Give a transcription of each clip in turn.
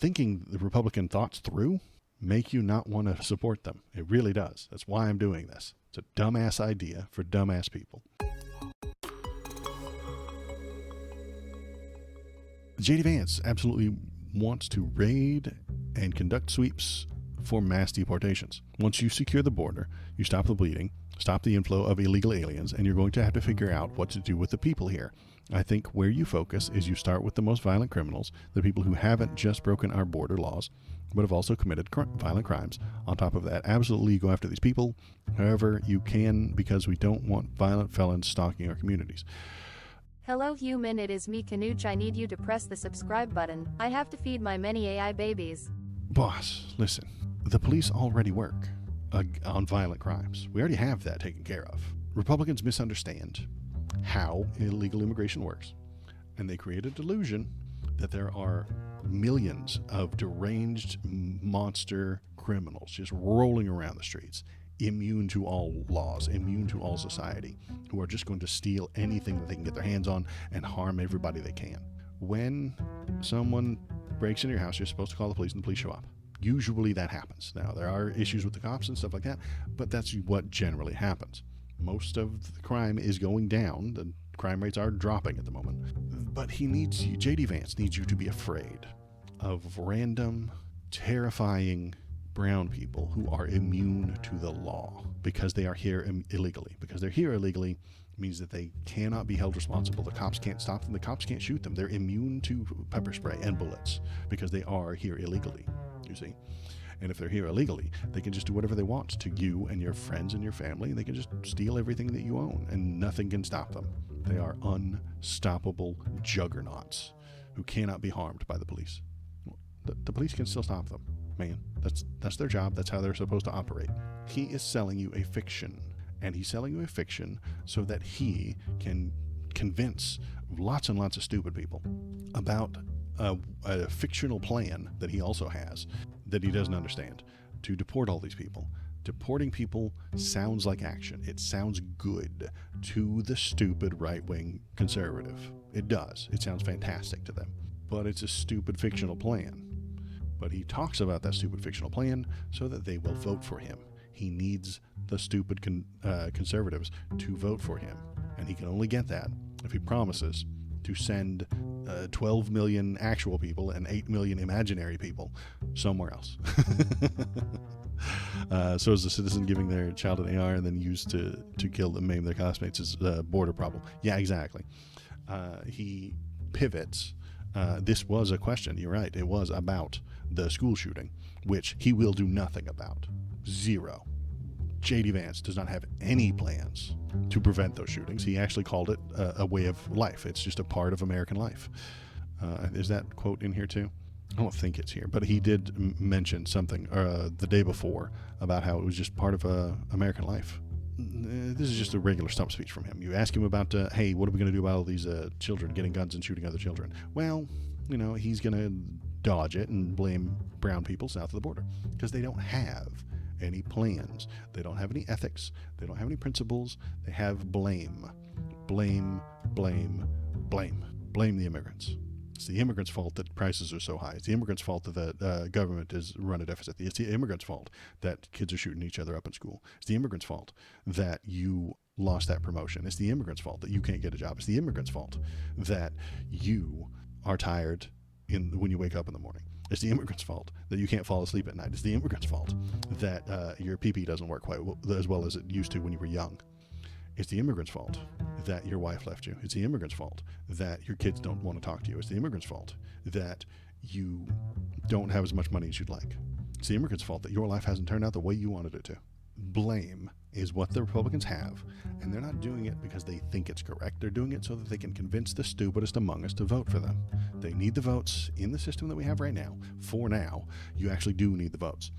thinking the Republican thoughts through make you not want to support them. It really does. That's why I'm doing this. It's a dumbass idea for dumbass people. J.D. Vance absolutely wants to raid and conduct sweeps for mass deportations. Once you secure the border, you stop the bleeding, stop the inflow of illegal aliens, and you're going to have to figure out what to do with the people here. I think where you focus is you start with the most violent criminals, the people who haven't just broken our border laws, but have also committed violent crimes. On top of that, absolutely go after these people however you can, because we don't want violent felons stalking our communities. Hello human, it is me Canuch. I need you to press the subscribe button. I have to feed my many AI babies. Boss, listen, the police already work on violent crimes. We already have that taken care of. Republicans misunderstand how illegal immigration works, and they create a delusion that there are millions of deranged monster criminals just rolling around the streets, immune to all laws, immune to all society, who are just going to steal anything that they can get their hands on and harm everybody they can. When someone breaks into your house, you're supposed to call the police, and the police show up. Usually that happens. Now, there are issues with the cops and stuff like that, but that's what generally happens. Most of the crime is going down. The crime rates are dropping at the moment. But he needs you, J.D. Vance needs you to be afraid of random, terrifying brown people who are immune to the law because they are here illegally. Because they're here illegally means that they cannot be held responsible. The cops can't stop them. The cops can't shoot them. They're immune to pepper spray and bullets because they are here illegally, you see. And if they're here illegally, they can just do whatever they want to you and your friends and your family. They can just steal everything that you own, and nothing can stop them. They are unstoppable juggernauts who cannot be harmed by the police. The police can still stop them, man. That's their job. That's how they're supposed to operate. He is selling you a fiction, and he's selling you a fiction so that he can convince lots and lots of stupid people about a fictional plan that he also has that he doesn't understand to deport all these people. Deporting people sounds like action. It sounds good to the stupid right-wing conservative. It does. It sounds fantastic to them. But it's a stupid fictional plan. But he talks about that stupid fictional plan so that they will vote for him. He needs the stupid conservatives to vote for him. And he can only get that if he promises to send 12 million actual people and 8 million imaginary people somewhere else. So as a citizen giving their child an AR and then used to kill and maim their classmates is a border problem. Yeah, exactly. He pivots. This was a question, you're right, it was about the school shooting, which he will do nothing about. Zero. J.D. Vance does not have any plans to prevent those shootings. He actually called it a way of life. It's just a part of American life. Is that quote in here too? I don't think it's here, but he did mention something the day before about how it was just part of American life. This is just a regular stump speech from him. You ask him about, hey, what are we going to do about all these children getting guns and shooting other children? Well, you know, he's going to dodge it and blame brown people south of the border because they don't have any plans. They don't have any ethics. They don't have any principles. They have blame. Blame, blame, blame. Blame the immigrants. It's the immigrants' fault that prices are so high. It's the immigrants' fault that the government is run a deficit. It's the immigrants' fault that kids are shooting each other up in school. It's the immigrants' fault that you lost that promotion. It's the immigrants' fault that you can't get a job. It's the immigrants' fault that you are tired when you wake up in the morning. It's the immigrants' fault that you can't fall asleep at night. It's the immigrants' fault that your pee-pee doesn't work quite as well as it used to when you were young. It's the immigrants' fault that your wife left you. It's the immigrants' fault that your kids don't want to talk to you. It's the immigrants' fault that you don't have as much money as you'd like. It's the immigrants' fault that your life hasn't turned out the way you wanted it to. Blame is what the Republicans have, and they're not doing it because they think it's correct. They're doing it so that they can convince the stupidest among us to vote for them. They need the votes in the system that we have right now. For now, you actually do need the votes.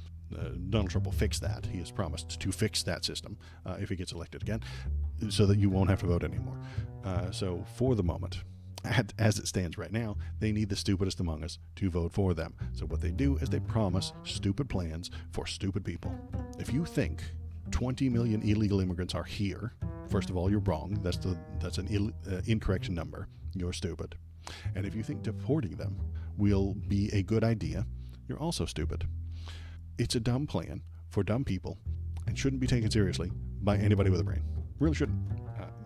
Donald Trump will fix that. He has promised to fix that system if he gets elected again, so that you won't have to vote anymore. So for the moment, as it stands right now, they need the stupidest among us to vote for them. So what they do is they promise stupid plans for stupid people. If you think 20 million illegal immigrants are here, first of all, you're wrong. That's an incorrect number. You're stupid. And if you think deporting them will be a good idea, you're also stupid. It's a dumb plan for dumb people and shouldn't be taken seriously by anybody with a brain. Really shouldn't.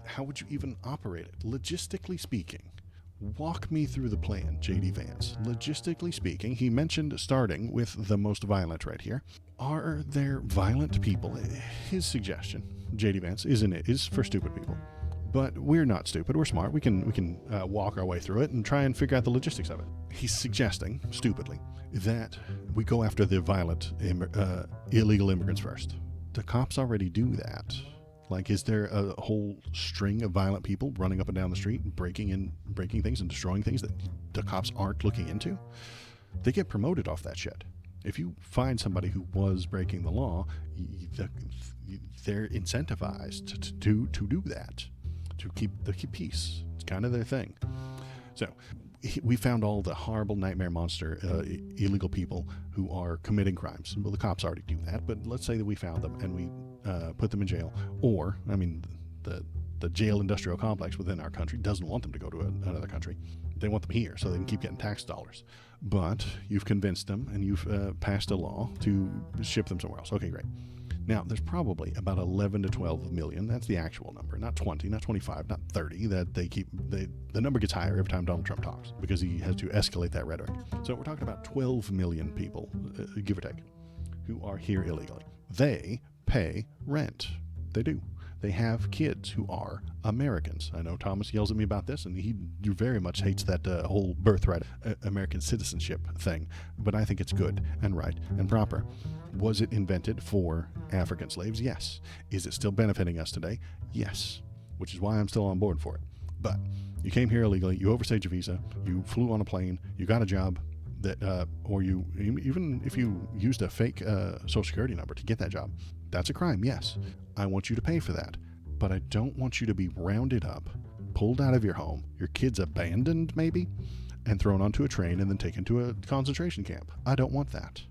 How would you even operate it? Logistically speaking, walk me through the plan, J.D. Vance. Logistically speaking, he mentioned starting with the most violent right here. Are there violent people? His suggestion, J.D. Vance, is for stupid people. But we're not stupid. We're smart. We can walk our way through it and try and figure out the logistics of it. He's suggesting, stupidly, that we go after the violent illegal immigrants first. The cops already do that. Like, is there a whole string of violent people running up and down the street, breaking things and destroying things that the cops aren't looking into? They get promoted off that shit. If you find somebody who was breaking the law, they're incentivized to do that, to keep peace. It's kind of their thing. So we found all the horrible nightmare monster illegal people who are committing crimes. Well, the cops already do that, but let's say that we found them and we put them in jail. Or, I mean, the jail industrial complex within our country doesn't want them to go to another country. They want them here so they can keep getting tax dollars. But you've convinced them and you've passed a law to ship them somewhere else. Okay, great. Now, there's probably about 11 to 12 million. That's the actual number, not 20, not 25, not 30. That the number gets higher every time Donald Trump talks because he has to escalate that rhetoric. So we're talking about 12 million people, give or take, who are here illegally. They pay rent. They do. They have kids who are Americans. I know Thomas yells at me about this, and he very much hates that whole birthright American citizenship thing, but I think it's good and right and proper. Was it invented for African slaves? Yes. Is it still benefiting us today? Yes, which is why I'm still on board for it. But you came here illegally, you overstayed your visa, you flew on a plane, you got a job, that or you, even if you used a fake social security number to get that job, that's a crime. Yes, I want you to pay for that, but I don't want you to be rounded up, pulled out of your home, your kids abandoned maybe, and thrown onto a train and then taken to a concentration camp. I don't want that.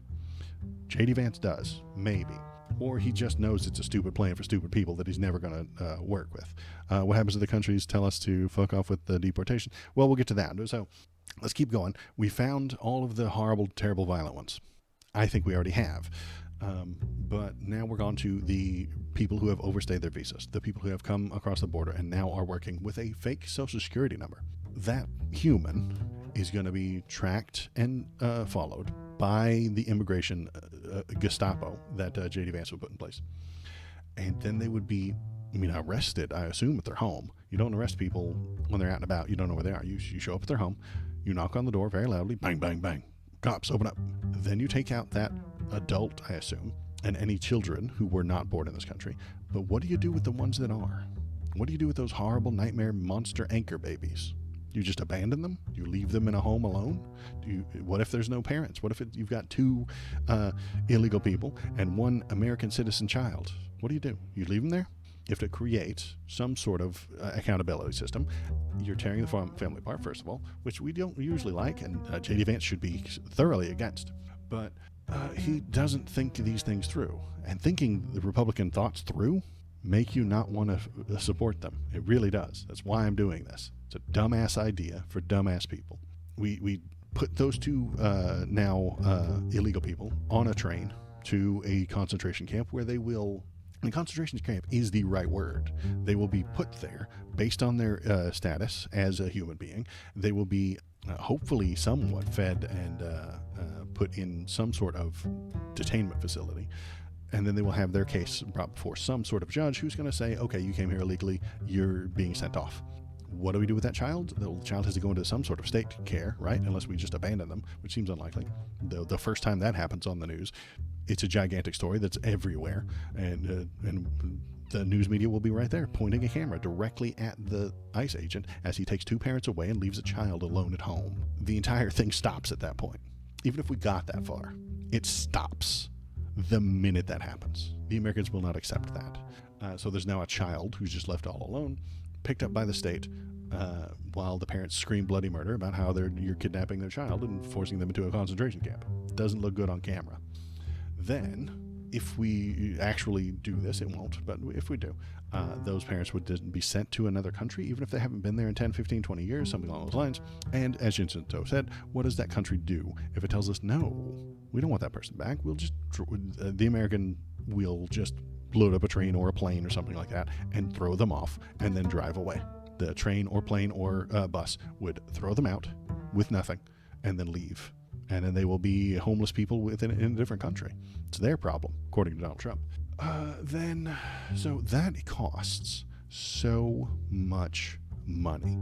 J.D. Vance does, maybe. Or he just knows it's a stupid plan for stupid people that he's never going to work with. What happens if the countries tell us to fuck off with the deportation? Well, we'll get to that. So let's keep going. We found all of the horrible, terrible, violent ones. I think we already have. But now we're on to the people who have overstayed their visas, the people who have come across the border and now are working with a fake social security number. That human is going to be tracked and followed by the immigration Gestapo that J.D. Vance would put in place. And then they would be, arrested, I assume, at their home. You don't arrest people when they're out and about. You don't know where they are. You show up at their home. You knock on the door very loudly. Bang, bang, bang. Cops, open up. Then you take out that adult, I assume, and any children who were not born in this country. But what do you do with the ones that are? What do you do with those horrible nightmare monster anchor babies? You just abandon them? You leave them in a home alone? What if there's no parents? What if you've got two illegal people and one American citizen child? What do? You leave them there? You have to create some sort of accountability system. You're tearing the family apart, first of all, which we don't usually like, and J.D. Vance should be thoroughly against. But he doesn't think these things through. And thinking the Republican thoughts through make you not want to support them. It really does. That's why I'm doing this. It's a dumbass idea for dumbass people. We put those two now illegal people on a train to a concentration camp where they will... And concentration camp is the right word. They will be put there based on their status as a human being. They will be hopefully somewhat fed and put in some sort of detainment facility. And then they will have their case brought before some sort of judge who's going to say, okay, you came here illegally, you're being sent off. What do we do with that child? The child has to go into some sort of state care, right? Unless we just abandon them, which seems unlikely. The first time that happens on the news, it's a gigantic story that's everywhere. And the news media will be right there, pointing a camera directly at the ICE agent as he takes two parents away and leaves a child alone at home. The entire thing stops at that point. Even if we got that far, it stops the minute that happens. The Americans will not accept that. So there's now a child who's just left all alone, picked up by the state, while the parents scream bloody murder about how you're kidnapping their child and forcing them into a concentration camp. Doesn't look good on camera. Then, if we actually do this, it won't, but if we do, those parents would be sent to another country, even if they haven't been there in 10, 15, 20 years, something along those lines. And as Jacinto said, what does that country do if it tells us, no, we don't want that person back? We'll just, the American will just load up a train or a plane or something like that and throw them off and then drive away. The train or plane or bus would throw them out with nothing and then leave. And then they will be homeless people in a different country. It's their problem, according to Donald Trump. So that costs so much money.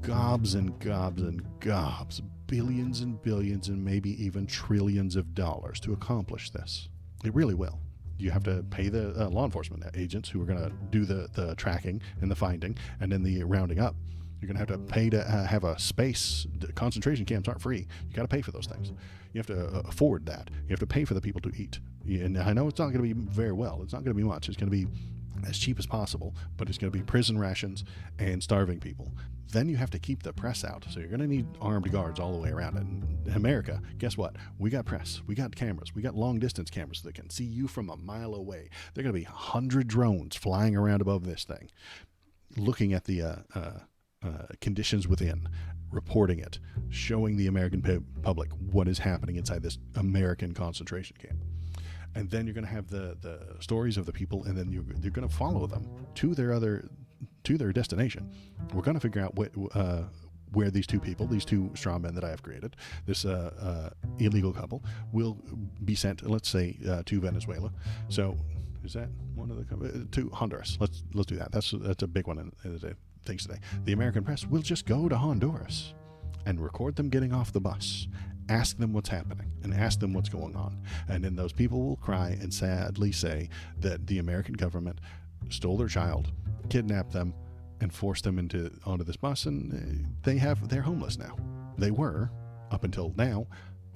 Gobs and gobs and gobs, billions and billions and maybe even trillions of dollars to accomplish this. It really will. You have to pay the law enforcement agents who are going to do the tracking and the finding and then the rounding up. You're going to have to pay to have a space. Concentration camps aren't free. You got to pay for those things. You have to afford that. You have to pay for the people to eat. And I know it's not going to be very well. It's not going to be much. It's going to be as cheap as possible, but it's going to be prison rations and starving people. Then you have to keep the press out. So you're going to need armed guards all the way around it. In America, guess what? We got press. We got cameras. We got long distance cameras that can see you from a mile away. There are going to be 100 drones flying around above this thing, looking at the conditions within, reporting it, showing the American public what is happening inside this American concentration camp. And then you're going to have the stories of the people, and then you're going to follow them to their destination. We're going to figure out where these two people, these two straw men that I have created, this illegal couple, will be sent, let's say, to Venezuela. So is that one of the to Honduras? Let's do that. That's a big one in the things today. The American press will just go to Honduras and record them getting off the bus, ask them what's happening, and ask them what's going on. And then those people will cry and sadly say that the American government stole their child, kidnapped them, and forced them onto this bus, and they're homeless now. They were, up until now,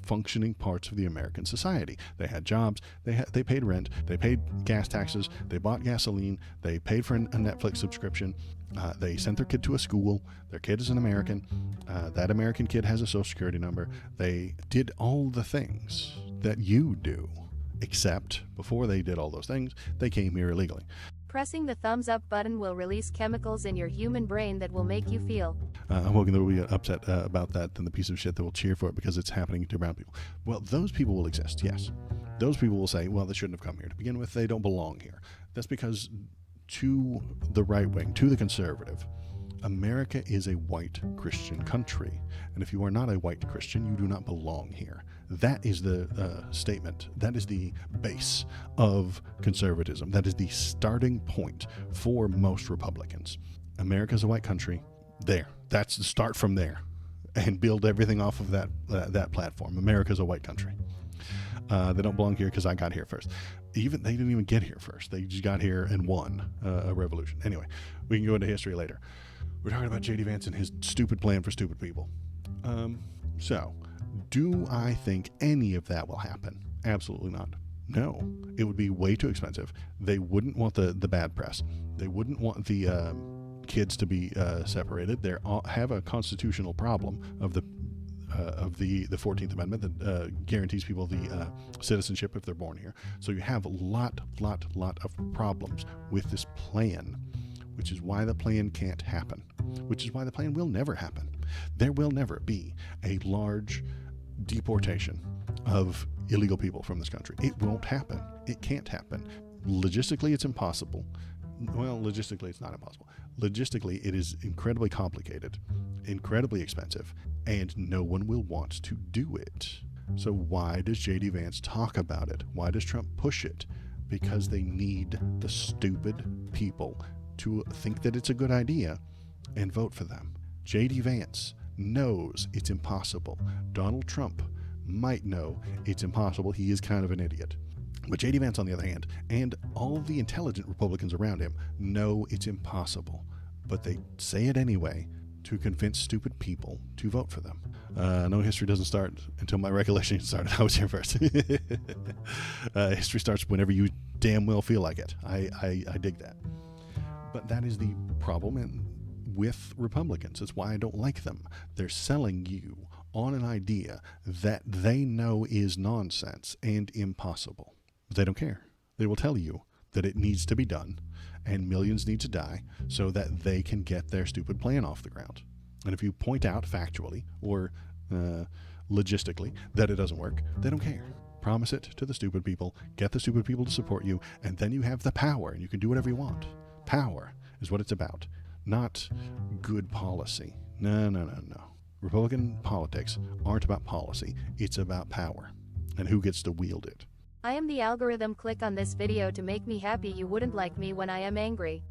functioning parts of the American society. They had jobs, they paid rent, they paid gas taxes, they bought gasoline, they paid for a Netflix subscription, they sent their kid to a school, their kid is an American, that American kid has a social security number. They did all the things that you do, except before they did all those things, they came here illegally. Pressing the thumbs up button will release chemicals in your human brain that will make you feel. I'm hoping there will be upset about that than the piece of shit that will cheer for it because it's happening to brown people. Well, those people will exist, yes. Those people will say, well, they shouldn't have come here. To begin with, they don't belong here. That's because to the right wing, to the conservative, America is a white Christian country. And if you are not a white Christian, you do not belong here. That is the statement. That is the base of conservatism. That is the starting point for most Republicans. America is a white country. That's the start from there, and build everything off of that platform. America is a white country. They don't belong here because I got here first. They didn't even get here first. They just got here and won a revolution. Anyway, we can go into history later. We're talking about J.D. Vance and his stupid plan for stupid people. So, do I think any of that will happen? Absolutely not. No, it would be way too expensive. They wouldn't want the bad press. They wouldn't want the kids to be separated. They have a constitutional problem of the 14th Amendment that guarantees people the citizenship if they're born here. So you have a lot of problems with this plan, which is why the plan can't happen, which is why the plan will never happen. There will never be a large deportation of illegal people from this country. It won't happen. It can't happen. Logistically, it's impossible. Well, logistically, it's not impossible. Logistically, it is incredibly complicated, incredibly expensive, and no one will want to do it. So why does J.D. Vance talk about it? Why does Trump push it? Because they need the stupid people to think that it's a good idea and vote for them. J.D. Vance knows it's impossible. Donald Trump might know it's impossible. He is kind of an idiot. But J.D. Vance, on the other hand, and all of the intelligent Republicans around him know it's impossible. But they say it anyway to convince stupid people to vote for them. No, history doesn't start until my recollection started. I was here first. History starts whenever you damn well feel like it. I dig that. But that is the problem with Republicans. It's why I don't like them. They're selling you on an idea that they know is nonsense and impossible. But they don't care. They will tell you that it needs to be done and millions need to die so that they can get their stupid plan off the ground. And if you point out factually or logistically that it doesn't work, they don't care. Promise it to the stupid people, get the stupid people to support you, and then you have the power and you can do whatever you want. Power is what it's about, not good policy. No. Republican politics aren't about policy. It's about power and who gets to wield it. I am the algorithm. Click on this video to make me happy. You wouldn't like me when I am angry.